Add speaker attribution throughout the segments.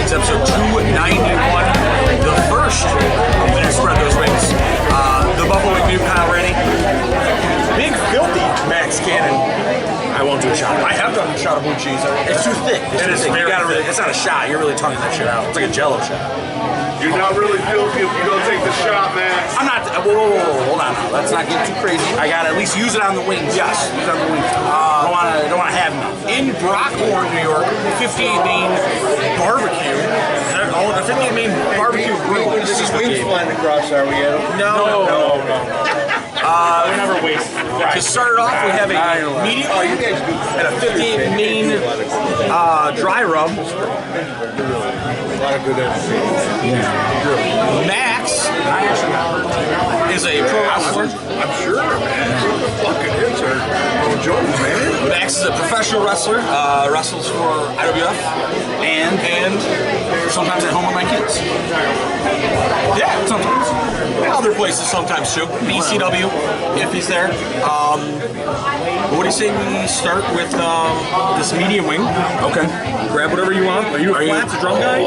Speaker 1: Wings, episode 291. The first of Winter Spread Those Wings. The Buffalo Wing New Kyle Rennie. Big filthy Max Cannon. I won't do a shot. I have done a shot of blue cheese. It's too thick. It's not a shot. You're really tonguing that shit out. It's like a Jello shot.
Speaker 2: You're not really filthy if you don't take the shot, Max.
Speaker 1: I'm not. Whoa, hold on. Let's not get too crazy. I gotta at least use it on the wings. Yes, use it on the wings. I don't wanna have enough. In Brockhorn, New York, 58 Main Barbecue. The 58 Main Barbecue Grill.
Speaker 3: This is wings flying across, are we at?
Speaker 1: No.
Speaker 3: They're never wasted. Right.
Speaker 1: To start it off, we have a medium and a 58 Main dry rub.
Speaker 3: A lot of good entertainment.
Speaker 1: Max is a pro wrestler.
Speaker 2: I'm sure, man. Fucking hits are no joke, man.
Speaker 1: Max is a professional wrestler. Wrestles for IWF and sometimes at home with my kids. Yeah, sometimes. And other places sometimes too. BCW, if he's there. What do you say we start with this medium wing? Okay. Grab whatever you want. Are you a flats, a drum guy?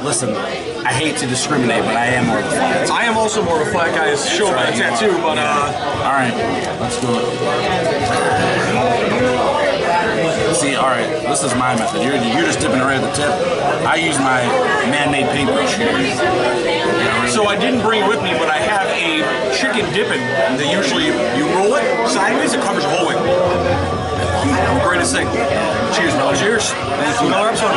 Speaker 4: Listen, I hate to discriminate, but I am more of a flat.
Speaker 1: I am also more of a flat guy, as shown by the tattoo, but
Speaker 4: all right, let's do it. See, all right, this is my method. You're just dipping it right at the tip. I use my man-made paintbrush here.
Speaker 1: So I didn't bring it with me, but I have a chicken dipping that usually you roll it sideways, it covers the whole wing. Greatest thing. Cheers, brother. Cheers. Thank you. Another episode.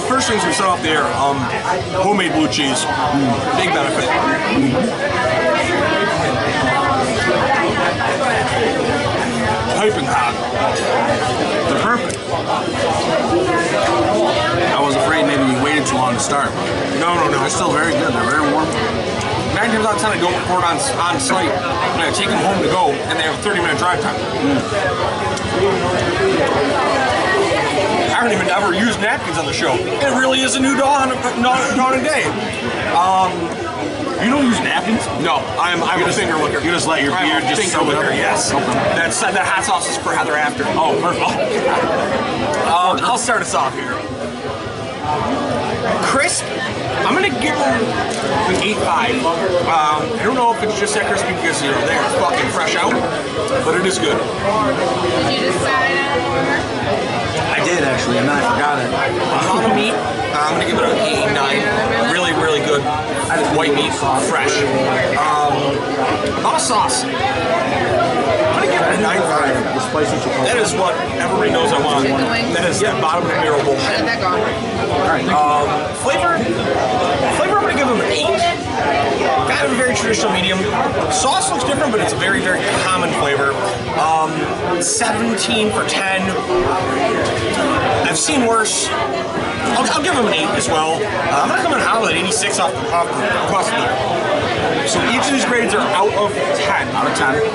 Speaker 1: First things we set off the air, homemade blue cheese, big benefit. Piping hot.
Speaker 4: They're perfect. I was afraid maybe you waited too long to start.
Speaker 1: No.
Speaker 4: They're still very good. They're very warm.
Speaker 1: 9 times out of 10 I don't record on site. I take them home to go, and they have a 30-minute drive time. I don't even ever use napkins on the show. It really is a new dawning day.
Speaker 4: You don't use napkins?
Speaker 1: No, I'm a finger licker.
Speaker 4: You just let your beard just
Speaker 1: finger
Speaker 4: soak it
Speaker 1: licker,
Speaker 4: up?
Speaker 1: yes.
Speaker 4: Okay.
Speaker 1: That hot sauce is for Heather after.
Speaker 4: Oh, perfect.
Speaker 1: I'll start us off here. Crisp, I'm gonna give them an 8.5. I don't know if it's just that crispy because they're fucking fresh out, but it is good.
Speaker 5: Did you decide on?
Speaker 4: I did actually, and then I forgot it.
Speaker 1: On the meat, I'm gonna give it an 8, 9. Really, really good. White meat, fresh. On a sauce, I'm gonna give it a 9.5.
Speaker 4: The spicy chicken.
Speaker 1: That is what everybody knows I want.
Speaker 5: Chicken wings.
Speaker 1: That is that bottom of the barrel bullshit.
Speaker 5: Let that go.
Speaker 4: All right,
Speaker 1: Flavor, I'm gonna give them an 8. Kind of a very traditional medium. Sauce looks different, but it's a very, very common flavor. 17 for 10. I've seen worse. I'll give them an 8 as well. I'm gonna come in hot with an 86 off the there. So each of these grades are out of 10.
Speaker 4: Out of 10. Okay.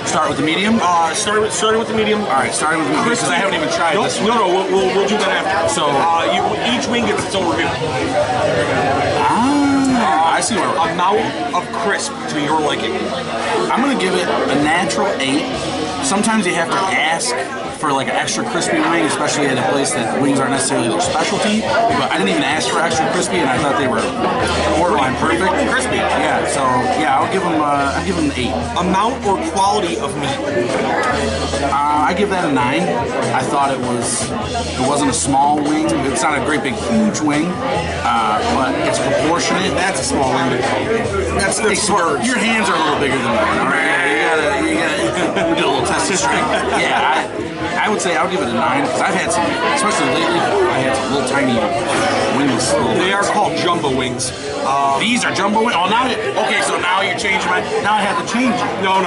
Speaker 4: Start with the medium?
Speaker 1: Starting with the medium.
Speaker 4: All right, starting with the medium, because I haven't even tried this one.
Speaker 1: No, we'll do that after. So each wing gets its own review.
Speaker 4: I see where
Speaker 1: Amount of crisp to your liking.
Speaker 4: I'm gonna give it a natural 8. Sometimes you have to ask for like an extra crispy wing, especially at a place that wings aren't necessarily their specialty. But I didn't even ask for extra crispy, and I thought they were borderline perfect.
Speaker 1: Crispy.
Speaker 4: Yeah. So yeah, I'll give them an 8.
Speaker 1: Amount or quality of meat?
Speaker 4: I give that a 9. I thought it wasn't a small wing. It's not a great big huge wing, but it's proportionate.
Speaker 1: That's a small wing. That's smart.
Speaker 4: Your hands are a little bigger than mine. All right, you gotta we did a little test history. Yeah, I would say I would give it a 9 because I've had some, especially lately, I had some little tiny wings.
Speaker 1: They are called jumbo wings.
Speaker 4: These are jumbo wings. Oh, now so now you're changing my. Now I have to change it.
Speaker 1: No.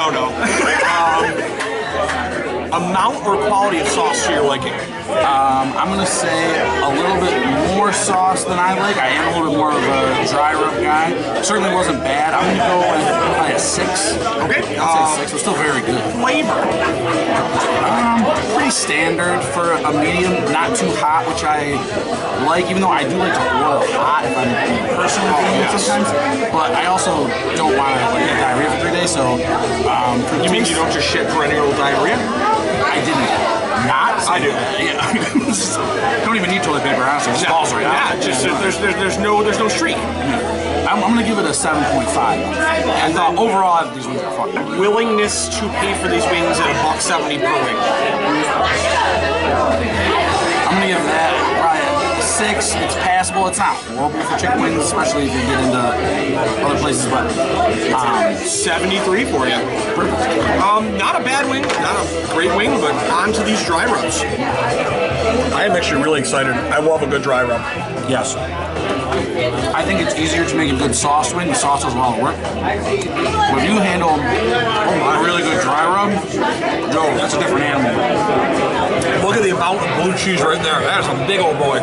Speaker 1: Amount or quality of sauce to your liking?
Speaker 4: I'm gonna say a little bit more sauce than I like. I am a little bit more of a dry rub guy. Certainly wasn't bad. I'm gonna go with probably a 6.
Speaker 1: Okay.
Speaker 4: I'd say 6. It's still very good.
Speaker 1: Flavor.
Speaker 4: Pretty standard for a medium, not too hot, which I like, even though I do like to order hot if I'm personally doing it sometimes. But I also don't want to like get diarrhea for 3 days, so
Speaker 1: You mean you don't just shit perennial diarrhea?
Speaker 4: I didn't. Not?
Speaker 1: I do.
Speaker 4: Yeah. Don't even need toilet paper, honestly. It just falls right out.
Speaker 1: Yeah, just there's no streak.
Speaker 4: I'm gonna give it a 7.5. I thought overall these wings are fucking.
Speaker 1: Willingness to pay for these wings at $1.70 per wing.
Speaker 4: I'm gonna give that probably a 6. It's passable. It's not horrible for chicken wings, especially if you get into other places. But
Speaker 1: 73 for you. Not a bad wing, not a great wing, but on to these dry rubs. I am actually really excited. I love a good dry rub.
Speaker 4: yes, I think it's easier to make a good sauce wing. The sauce does a lot of work. But if you handle a really good dry rub, Joe, that's a different animal.
Speaker 1: Look at the amount of blue cheese right there. That is a big old boy.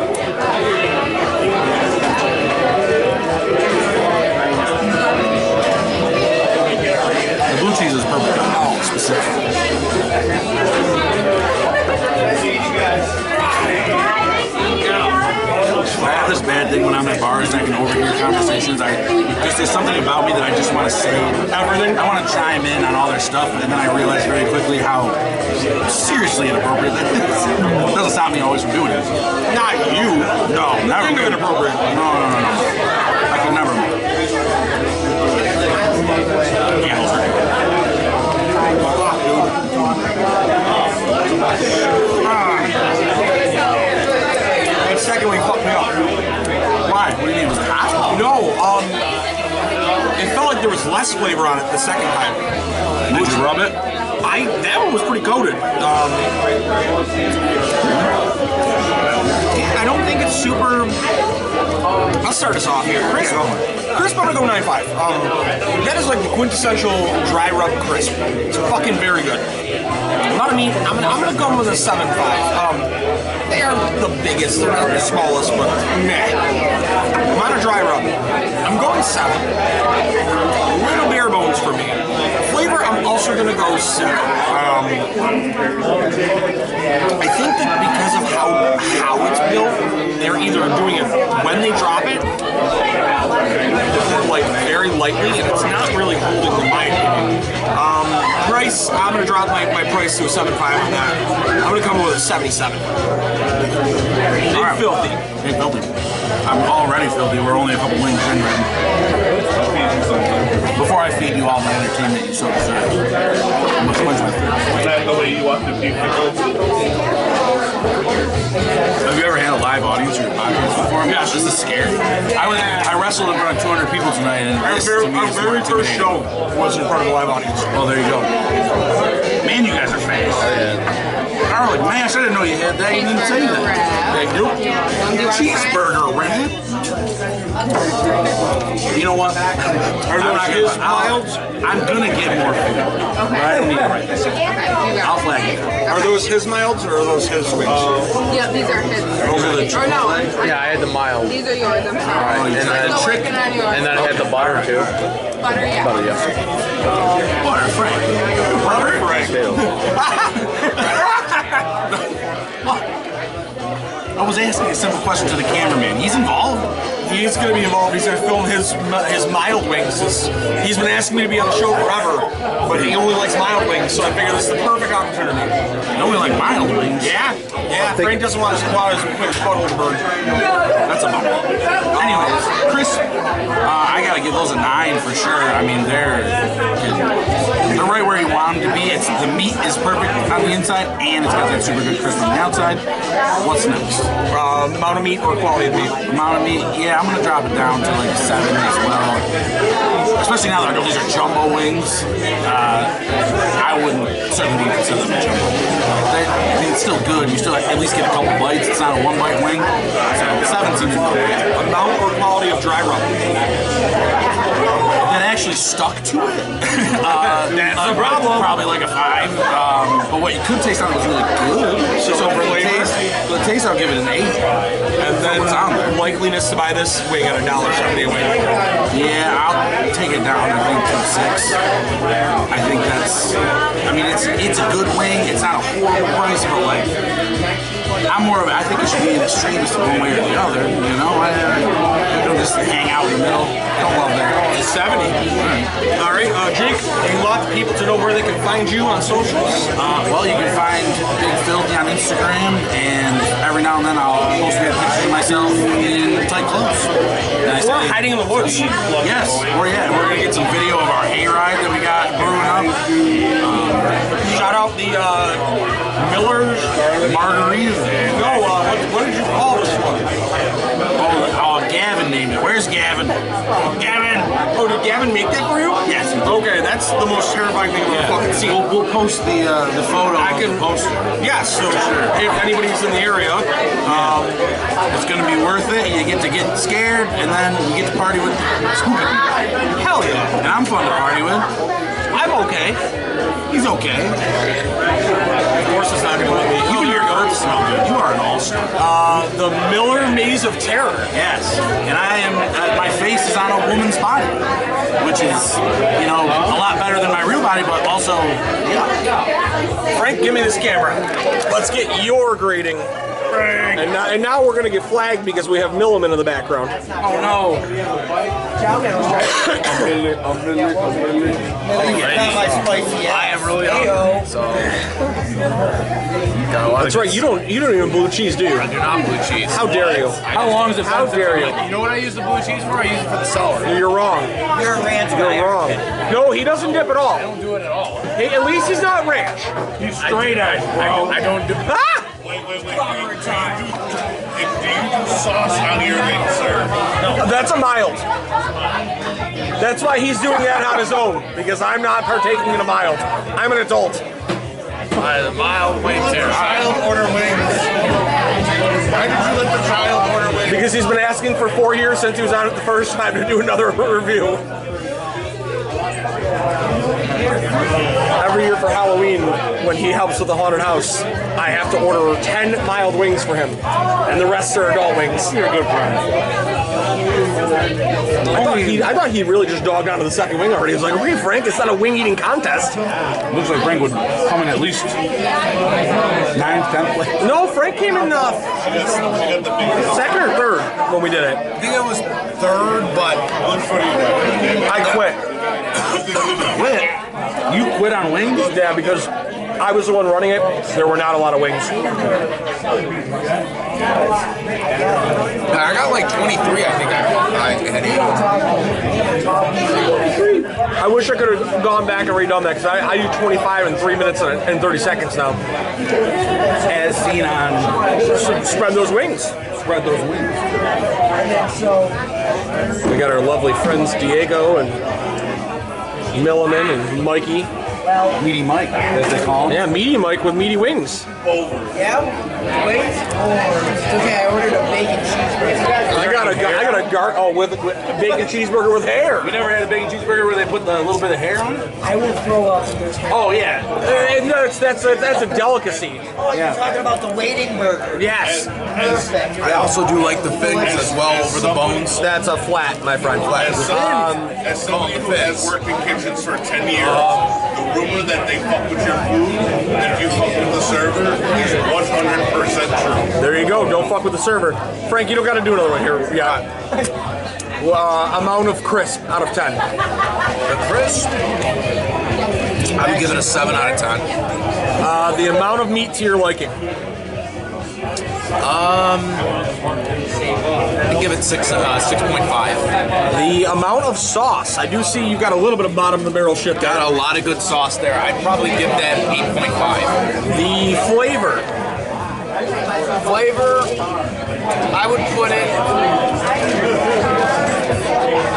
Speaker 4: The blue cheese is perfect. Oh, specific. I have this bad thing when I'm at bars and I can overhear conversations. There's something about me that I just want to say everything. I want to chime in on all their stuff, and then I realize very quickly how seriously inappropriate that is. It doesn't stop me always from doing it.
Speaker 1: Not you.
Speaker 4: No, never.
Speaker 1: Think of inappropriate.
Speaker 4: No. I can never. Yeah, those are good.
Speaker 1: That second wing fucked me up.
Speaker 4: Why? What do you mean? Was it hot?
Speaker 1: No, it felt like there was less flavor on it the second time.
Speaker 4: Did you rub it?
Speaker 1: That one was pretty coated. I don't think it's super. I'll start us off here. Crisp, I'm gonna go 9.5. That is like the quintessential dry rub crisp. It's fucking very good. Amount of meat, I'm gonna go with a 7.5. They are the biggest, they're not the smallest, but meh. Amount of dry rub, I'm going 7. A little bare bones for me. Flavor, I'm also gonna go 7. I think that because of how it's built, they're either doing it when they drop it, or like very lightly, and it's not really holding in my opinion. Price, I'm gonna drop my price to a 7.5 on that. I'm gonna come up with a 77. Big filthy.
Speaker 4: Big filthy. I'm already filthy. We're only a couple wings in, man. Before I feed you all the entertainment you so deserve. When's my food?
Speaker 2: Is that the way you want to be pickled?
Speaker 4: Have you ever had a live audience or a podcast before?
Speaker 1: Yes.
Speaker 4: This is scary. I wrestled in front of 200 people tonight, and
Speaker 1: Our
Speaker 4: this
Speaker 1: very,
Speaker 4: to me
Speaker 1: our
Speaker 4: is
Speaker 1: very
Speaker 4: more
Speaker 1: first
Speaker 4: intimidating.
Speaker 1: show was in front of a live audience.
Speaker 4: Well, there you go. Man, you guys are fast. Garlic mash, I didn't know you had that. You didn't even say that.
Speaker 1: Thank you.
Speaker 4: Cheeseburger wrap. You know what?
Speaker 1: Are those his milds?
Speaker 4: I'm gonna get more food. Okay. I don't need to write this down. I'll flag it.
Speaker 1: Are those his milds or are those his wings?
Speaker 5: Yep, these are his.
Speaker 4: Those are the
Speaker 5: Or no,
Speaker 3: Yeah, I had the mild.
Speaker 5: these are yours. I'm sorry.
Speaker 3: And
Speaker 5: I'm
Speaker 3: then,
Speaker 5: still working on yours.
Speaker 3: and then I had the butter too.
Speaker 5: Butter, yeah.
Speaker 3: Butter, yeah.
Speaker 4: Butter Frank. Butter Frank.
Speaker 3: Fail.
Speaker 4: I was asking a simple question to the cameraman. He's involved.
Speaker 1: He is going to be involved. He's going to film his mild wings. He's been asking me to be on the show forever, but he only likes mild wings, so I figured this is the perfect opportunity.
Speaker 4: You only like mild wings.
Speaker 1: Yeah. Frank doesn't want his butthole to burn.
Speaker 4: That's a bummer. Anyways, Chris, I gotta give those a 9 for sure. I mean, they're right where you want them to be. The meat is perfect on the inside, and it's got that super good crisp on the outside. What's next?
Speaker 1: Amount of meat or quality of meat?
Speaker 4: Amount of meat, yeah, I'm gonna drop it down to like 7 as well. Especially now that I know these are jumbo wings. I wouldn't certainly consider them jumbo. I mean, it's still good. You still at least get a couple bites. It's not a 1-bite wing. So 7 seems good.
Speaker 1: Amount or quality of dry rub?
Speaker 4: That actually stuck to it.
Speaker 1: That's the problem.
Speaker 4: Probably like a 5. But what you could taste on it was really good. So for the taste, I'll give it an 8.
Speaker 1: And then
Speaker 4: what's on there.
Speaker 1: likeliness to buy this, we got $1.70 away.
Speaker 4: Yeah, I'll take it down. I think to 6. I think that's. I mean, it's a good wing. It's not a horrible price, but like, I'm more of. I think it should be an extremist one way or the other. You know, I don't just hang out in the middle. I don't love that.
Speaker 1: It's 70. All right, Jake, you want people to know where they can find you on socials?
Speaker 4: Well, you can find Big Filthy on Instagram, and every now and then I'll post a picture of myself in tight clothes.
Speaker 1: Or hiding in the woods.
Speaker 4: Yes, we're gonna get some video of our hayride that we got brewing up.
Speaker 1: Shout out the Miller's
Speaker 4: Margaritas.
Speaker 1: No, what did you call this one?
Speaker 4: Oh, Gavin named it. Where's Gavin? Gavin!
Speaker 1: Oh, did Gavin make that for you?
Speaker 4: Yes.
Speaker 1: Okay, that's the most terrifying thing I've ever fucking seen.
Speaker 4: We'll post the photo.
Speaker 1: I can
Speaker 4: post it.
Speaker 1: Yes, so if anybody's in the area,
Speaker 4: It's gonna be worth it. You get to get scared, and then you get to party with spooky people.
Speaker 1: hell yeah.
Speaker 4: And I'm fun to party with.
Speaker 1: I'm okay.
Speaker 4: He's okay.
Speaker 1: Of course, it's not going to let me.
Speaker 4: You and your guards smell good. You are an all-star.
Speaker 1: The Miller Maze of Terror.
Speaker 4: Yes, and I am. My face is on a woman's body, which is, you know, a lot better than my real body, but also, yeah.
Speaker 1: Frank, give me this camera. Let's get your grading. And now we're gonna get flagged because we have Milliman in the background.
Speaker 4: Oh no. I am really hungry. So.
Speaker 1: That's right. You don't even blue cheese, do you?
Speaker 6: I do not blue cheese.
Speaker 1: How dare you?
Speaker 4: How long is it?
Speaker 1: How dare you?
Speaker 6: You know what I use the blue cheese for? I use it for the sour.
Speaker 1: You're wrong.
Speaker 7: You're a ranch guy.
Speaker 1: You're wrong. No, he doesn't dip at all.
Speaker 6: I don't do it at all.
Speaker 1: Hey, at least he's not ranch.
Speaker 6: He's straight edge, bro. I don't do.
Speaker 1: Ah!
Speaker 2: Wait. Do you do sauce on your wings, sir?
Speaker 1: That's a mild. That's why he's doing that on his own, because I'm not partaking in a mild. I'm an adult.
Speaker 6: The mild wings here.
Speaker 2: Child order wings. Why did you let the child order wings?
Speaker 1: Because he's been asking for 4 years since he was on it the first time to do another review. Every year for Halloween, when he helps with the haunted house, I have to order 10 mild wings for him, and the rest are adult wings.
Speaker 4: You're a good friend.
Speaker 1: I thought he really just dogged onto the second wing already. He was like, okay, Frank, it's not a wing eating contest.
Speaker 4: Looks like Frank would come in at least 9th, 10th place.
Speaker 1: No, Frank came in second or third when we did it.
Speaker 6: I think it was third, but
Speaker 1: I quit.
Speaker 4: Quit? You quit on wings?
Speaker 1: Yeah, because I was the one running it. There were not a lot of wings.
Speaker 6: I got like 23. I think I had 8.
Speaker 1: I wish I could have gone back and redone that because I do 25 in 3 minutes and 30 seconds now.
Speaker 4: As seen on
Speaker 1: Spread those wings.
Speaker 4: Spread Those Wings.
Speaker 1: We got our lovely friends Diego and Milliman and Mikey.
Speaker 4: Meaty Mike, as they call him.
Speaker 1: Yeah, Meaty Mike with meaty wings.
Speaker 7: Yeah? Wait. Okay, I ordered a bacon cheeseburger.
Speaker 1: I got a with bacon cheeseburger with hair.
Speaker 4: You never had a bacon cheeseburger where they put the little bit of hair on it?
Speaker 7: I will throw up if there's hair.
Speaker 4: Oh yeah.
Speaker 1: No, that's a delicacy.
Speaker 7: Oh, you're talking about the waiting burger.
Speaker 1: Yes.
Speaker 7: Perfect.
Speaker 6: I also do like the figs as well over the bones.
Speaker 1: That's a flat, my friend.
Speaker 2: As somebody who has worked in kitchens for 10 years, the rumor that they fuck with your food, that if you fuck with the server, is 100% true.
Speaker 1: There you go. Don't fuck with the server. Frank, you don't got to do another one here. Yeah. Amount of crisp out of 10.
Speaker 6: The crisp, I would give it a 7 out of 10.
Speaker 1: The amount of meat to your liking.
Speaker 6: I'd give it 6.5.
Speaker 1: The amount of sauce. I do see you've got a little bit of bottom of the barrel shit there.
Speaker 6: Got a lot of good sauce there. I'd probably give that 8.5.
Speaker 1: The flavor.
Speaker 6: Flavor, I would put it.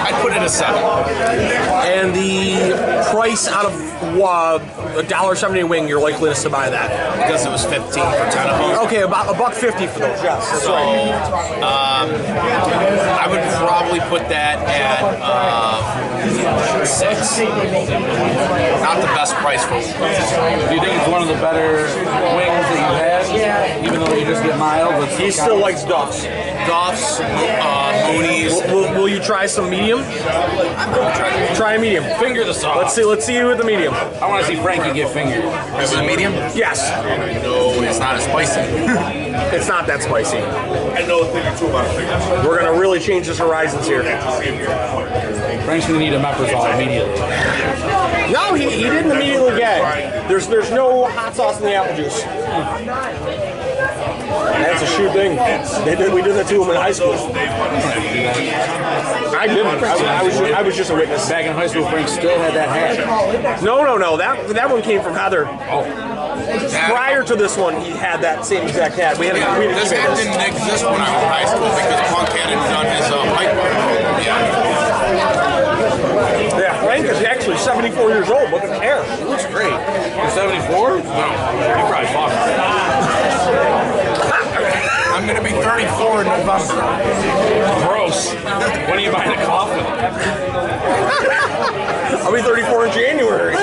Speaker 6: I'd put it a a 7.
Speaker 8: And the price out of $1.70 a wing, you're likeliness to buy that.
Speaker 6: Because it was 15 for 10 of them.
Speaker 8: Okay, about $1.50 for those, yes. That's
Speaker 6: So,
Speaker 8: right.
Speaker 6: I would probably put that at 6. Not the best price for.
Speaker 4: Do you think it's one of the better wings that you've had? Yeah. Even though you just get mild, but
Speaker 8: He still likes Duff's.
Speaker 6: Duff's, Mooney's.
Speaker 8: Will you try some medium? Try a medium.
Speaker 4: finger the sauce.
Speaker 8: Let's see you with the medium.
Speaker 4: I want to see Frankie get fingered.
Speaker 6: Is it a medium?
Speaker 8: Yes.
Speaker 6: No, it's not as spicy.
Speaker 8: It's not that spicy.
Speaker 2: I know a thing or two about fingers.
Speaker 8: We're gonna really change his horizons here.
Speaker 4: Frank's gonna need a Meprazole immediately.
Speaker 8: No, he didn't immediately get it. There's no hot sauce in the apple juice. That's a sure thing. We did that to him in high school. I didn't. I was just a witness.
Speaker 4: Back in high school, Frank still had that hat.
Speaker 8: No. That one came from Heather. Prior to this one, he had that same exact hat. We had
Speaker 6: This hat didn't exist when I was in high school because Punk hadn't done his pipe bomb yet.
Speaker 8: Yeah, Frank is actually 74 years old. Look at the hair. He looks great.
Speaker 4: You're 74? No. You probably fought.
Speaker 6: I'm going to be 34 in November.
Speaker 4: Gross. When are you buying a coffin?
Speaker 8: I'll be 34 in January.
Speaker 4: I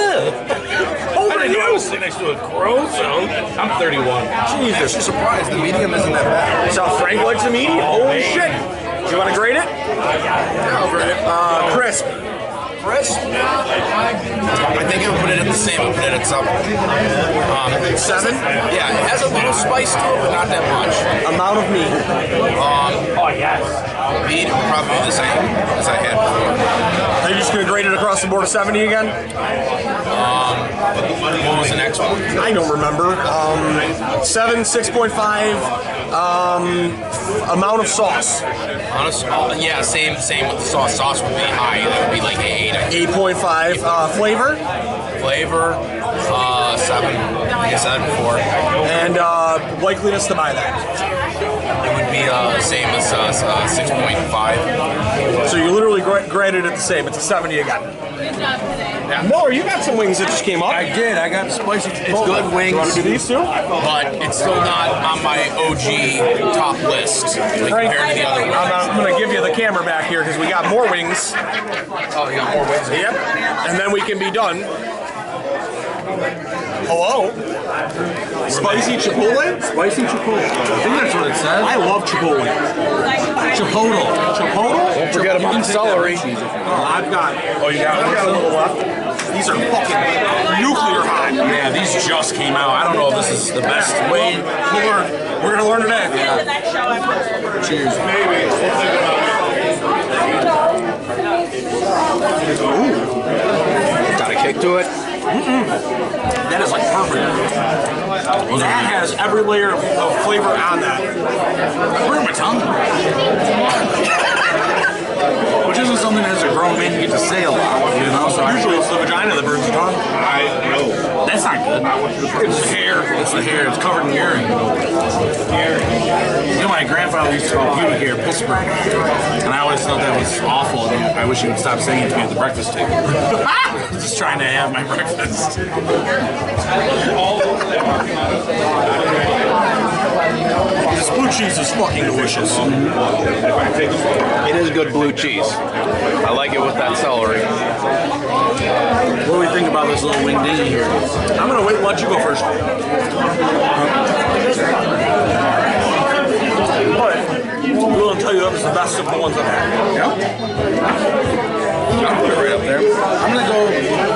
Speaker 4: didn't know I was sitting next to a crow, so I'm 31.
Speaker 6: Jesus, you're surprised. The medium isn't that bad.
Speaker 8: So Frank likes a medium. Holy shit. Do you want to grade it?
Speaker 6: Yeah, I'll grade it.
Speaker 8: Crisp.
Speaker 6: Crisp? I think I would put it at the same. I would put it at 7.
Speaker 8: 7?
Speaker 6: Yeah, it has a little spice to it, but not that much.
Speaker 8: Amount of meat.
Speaker 4: Oh, yes.
Speaker 6: Meat would probably be the same as I had before.
Speaker 8: Are you just going to grade it across the board of 70 again?
Speaker 6: What was the next one?
Speaker 8: I don't remember. 7, 6.5. Amount of sauce.
Speaker 6: Honest, yeah, same with the sauce. Sauce would be high. That would be like 8.
Speaker 8: 8.5. Flavor.
Speaker 6: Flavor, 7. Like I said before.
Speaker 8: And likeliness to buy that.
Speaker 6: It would be same as 6.5.
Speaker 8: So you literally graded it the same. It's a 70 again. Miller, you got some wings that just came up.
Speaker 4: I did. I got spicy
Speaker 6: It's good wings.
Speaker 8: You want to do these too?
Speaker 6: But it's still not on my OG top list like, compared to the other ones.
Speaker 8: I'm going to give you the camera back here because we got more wings.
Speaker 6: Oh, you got more wings?
Speaker 8: Yep. And then we can be done. Hello? Spicy Chipotle?
Speaker 4: Spicy Chipotle. I think that's what it says.
Speaker 8: I love Chipotle.
Speaker 4: Chipotle.
Speaker 8: Chipotle?
Speaker 4: Don't forget about the celery.
Speaker 8: I've got a little left. These are fucking nuclear hot.
Speaker 4: Yeah, these just came out. I don't know if this is the best way.
Speaker 8: We'll learn. We're going to learn today.
Speaker 4: Cheers.
Speaker 3: Got a kick to it.
Speaker 8: That is like perfect. That has every layer of flavor on that.
Speaker 4: Where's my tongue? Which isn't something as a grown man you get to say a lot, you know? So
Speaker 8: Usually it's the vagina that burns the tongue.
Speaker 4: that's not good. It's the hair. It's the hair. It's covered in urine. You know, my grandfather used to call pubic hair Pittsburgh, and I always thought that was awful. And I wish he would stop saying it to me at the breakfast table. Just trying to have my breakfast.
Speaker 8: This blue cheese is fucking delicious.
Speaker 3: It is good blue cheese. I like it with that celery.
Speaker 4: What do we think about this little wing dingy here?
Speaker 8: I'm going to wait and let you go first. But I'm going to tell you that was the best of the ones I've had.
Speaker 4: I'll put it right up there. I'm gonna go,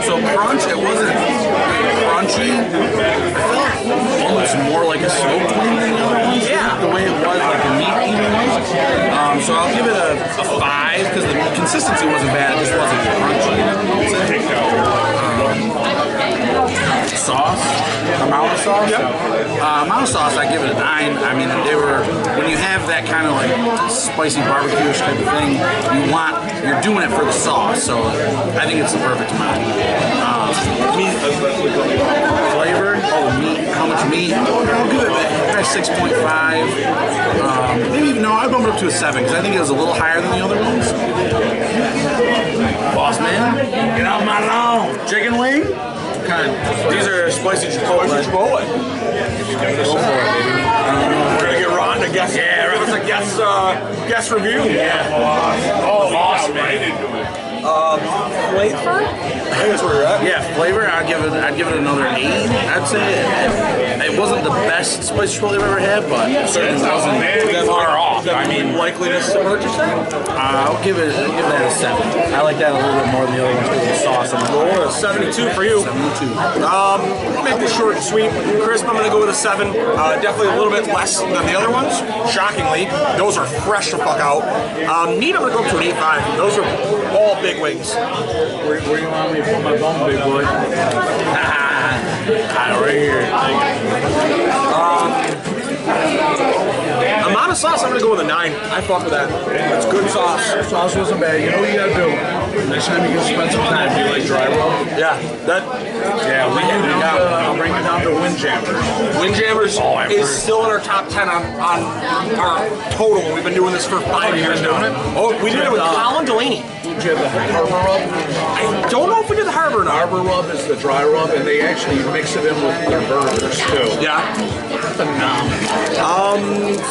Speaker 4: so crunch, it wasn't crunchy. I felt almost more like a smoked wing than the other ones.
Speaker 8: Yeah.
Speaker 4: The way it was, like a meat eating ones. So I'll give it a 5, because the consistency wasn't bad, it just wasn't crunchy. Sauce, amount of sauce.
Speaker 8: Yep.
Speaker 4: Amount of sauce, I give it a 9. I mean, they were, when you have that kind of like spicy barbecue type of thing, you're doing it for the sauce, so I think it's the perfect amount. Meat, flavor, the meat, how much meat? I'll give it a 6.5. Maybe, no, I'd bump it up to a 7, because I think it was a little higher than the other ones. sauce, man. Get out my lawn. Chicken wing?
Speaker 8: These are spicy chipotle.
Speaker 1: Spicy Chipotle. We're gonna get Ron to guess. Yeah, give us a guess review.
Speaker 2: Oh, awesome, man.
Speaker 8: Flavor?
Speaker 1: I think that's where you're at.
Speaker 4: Yeah, flavor. I'd give it another 8. I'd say it wasn't the best spicy chipotle I've ever had, but it certainly wasn't far off.
Speaker 1: I mean, likeliness to purchase that.
Speaker 4: I'll give that a 7. I like that a little bit more than the other ones because of the sauce. I'm going
Speaker 1: Well, a 72 for you.
Speaker 4: 72.
Speaker 1: We'll make this short and sweet. Crisp, I'm gonna go with a 7. Definitely a little bit less than the other ones. Shockingly, those are fresh to fuck out. Meat, I'm gonna go up to an 8.5. Those are all big wings.
Speaker 4: Where you want me to put my bum, big boy? Right here.
Speaker 1: Amount of sauce, I'm gonna go with a 9. I fuck with that. That's good sauce.
Speaker 3: Sauce wasn't bad. You know what you gotta do? Next time you can spend some time, do you like dry rub?
Speaker 1: Yeah, that
Speaker 3: I'll bring you down to Windjammers.
Speaker 1: Windjammers is still in our top 10 on our total. We've been doing this for 5 years now. Oh, we did it with Colin Delaney.
Speaker 3: Did you have the Harbor Rub?
Speaker 1: I don't know if we did the Harbor or not.
Speaker 3: Harbor Rub is the dry rub, and they actually mix it in with their burgers too.
Speaker 1: Yeah.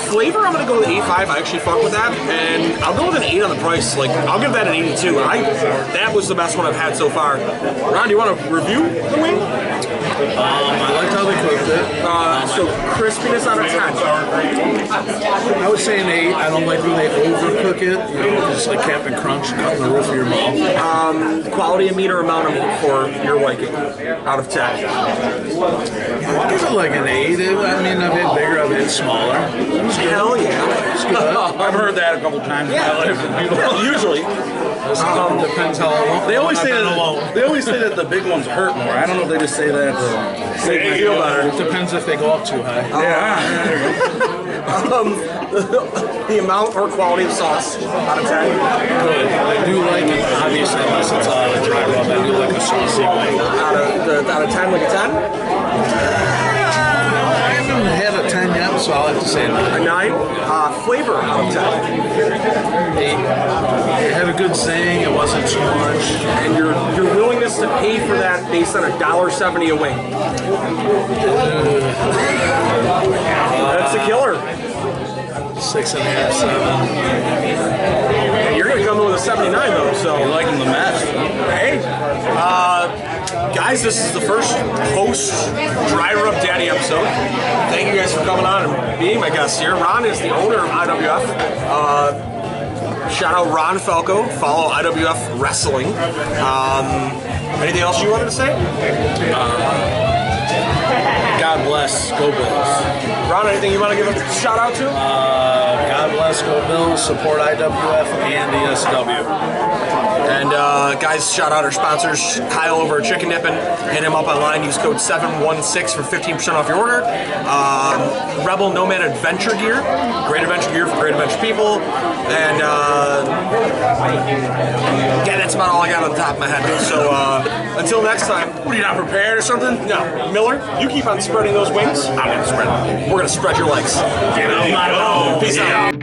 Speaker 1: Flavor, I'm gonna go with 8.5. I actually fuck with that, and I'll go with an 8 on the price. Like, I'll give that an 82. That was the best one I've had so far. Ron, do you want to review the wing?
Speaker 3: I liked how they cooked it.
Speaker 1: So crispiness out of 10.
Speaker 3: I would say an 8. I don't like when they overcook it. You know, it's like Captain Crunch cutting the roof of your mouth.
Speaker 1: Quality of meat or amount of meat for your liking out of 10.
Speaker 3: I'll give it like an 8. I mean, I've had bigger, I've had smaller.
Speaker 1: Hell yeah.
Speaker 3: It's good.
Speaker 4: I've heard that a couple times in my life.
Speaker 1: Usually.
Speaker 3: Depends how long.
Speaker 4: They always say
Speaker 3: I've been
Speaker 4: that.
Speaker 3: alone.
Speaker 4: They always say that the big ones hurt more. I don't know if they just say that to
Speaker 1: Make me feel better.
Speaker 3: It depends if they go up too high.
Speaker 1: The amount or quality of sauce out of 10.
Speaker 3: Good. I do like it, obviously, unless it's a dry rub. I do like a saucy wing.
Speaker 1: Out of 10, like a 10?
Speaker 3: I haven't had a 10 yet, so I'll have to say a 9.
Speaker 1: A 9? Flavor out of 10.
Speaker 3: 8. It had a good zing. It wasn't too much.
Speaker 1: And your willingness to pay for that based on $1.70 a wing. That's the killer.
Speaker 3: 6.5, 7.
Speaker 1: And you're going to come in with a 79 though, so.
Speaker 4: You like them the best.
Speaker 1: Hey, guys, this is the first post Dry Rub Daddy episode. Thank you guys for coming on and being my guest here. Ron is the owner of IWF. Shout out Ron Falco. Follow IWF Wrestling. Anything else you wanted to say?
Speaker 4: God bless. Go Bills.
Speaker 1: Ron, anything you want to give a shout out to?
Speaker 3: God bless, go Bills, support IWF and ESW.
Speaker 1: And guys, shout out our sponsors, Kyle over at Chicken Dippin'. Hit him up online, use code 716 for 15% off your order. Rebel Nomad Adventure Gear, great adventure gear for great adventure people. And yeah, that's about all I got on the top of my head. So until next time, what are you not prepared or something? No, Miller, you keep on spreading those wings. I'm gonna spread them. We're gonna spread your legs. Get out my lawn. Peace out.